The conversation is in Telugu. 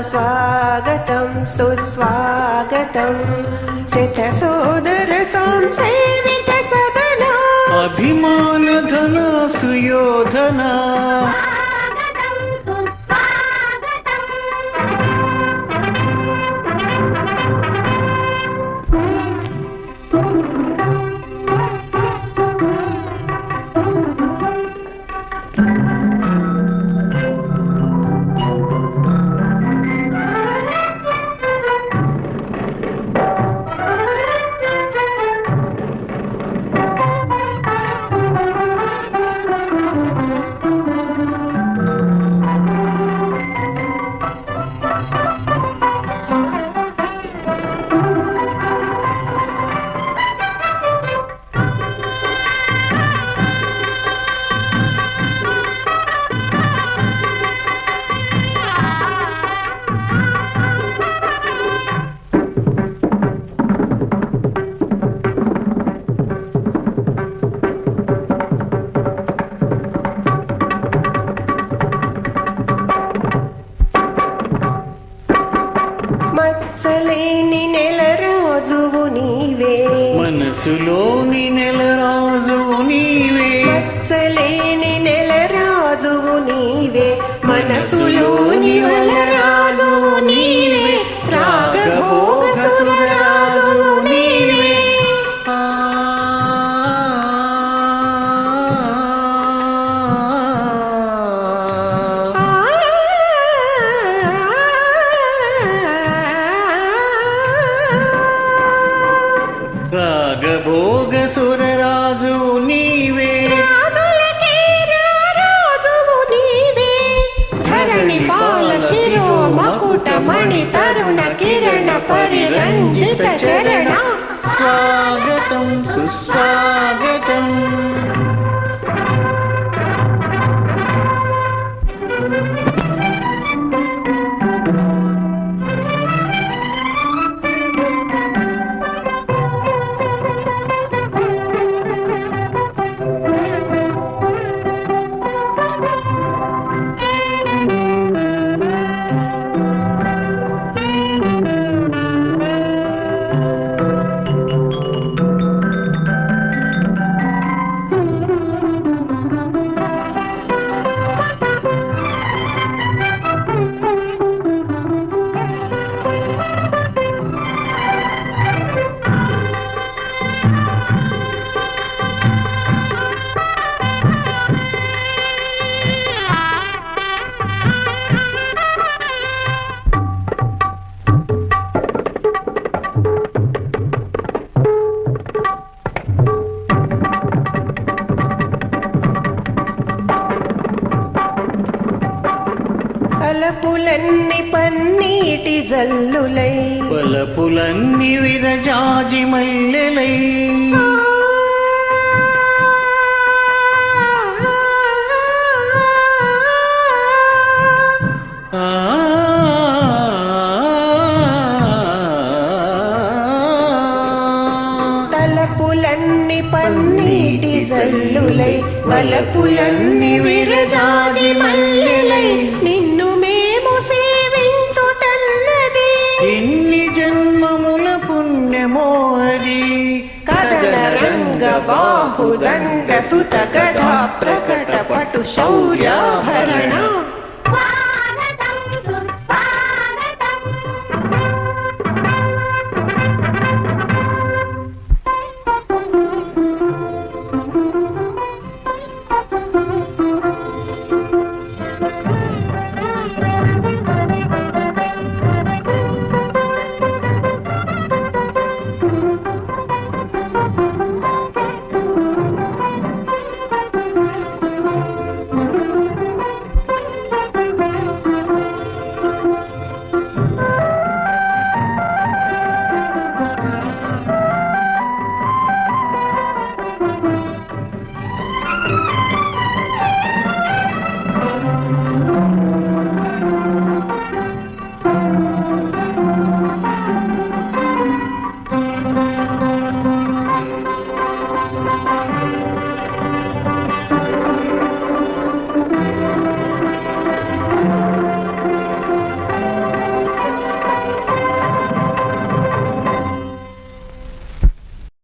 स्वागतं सुस्वागतं सिद्धसोदर संसेवित सदना अभिमान धन सुयोधना మచ్చలేని నెల రాజువు నీవే మనసులోని నెల రాజువు నీవే మచ్చలేని నెల రాజువు నీవే మనసులోని నెల రాజువు నీవే రాగభోగ సుర రాజువు నీవే రాగభోగ సురరాజువు నీవే రాజులకే రాజువు నీవే ధరణి పాల శిరో మకుట మణి తరుణ కిరణ పరిరంజిత చరణ స్వాగతం సుస్వాగతం తలపులన్ని పన్నీటి జల్లులై వలపులన్ని విరజాజి మల్లెలై తలపులన్ని పన్నీటి జల్లులై వలపులన్ని విరజాజి మల్లెలై నిన్ను మేము సేవించుటన్నది ఎన్ని జన్మముల పుణ్యమో అది కదన రంగ బాహుదండ సుత గదా ప్రకట పటు శౌర్యాభరణ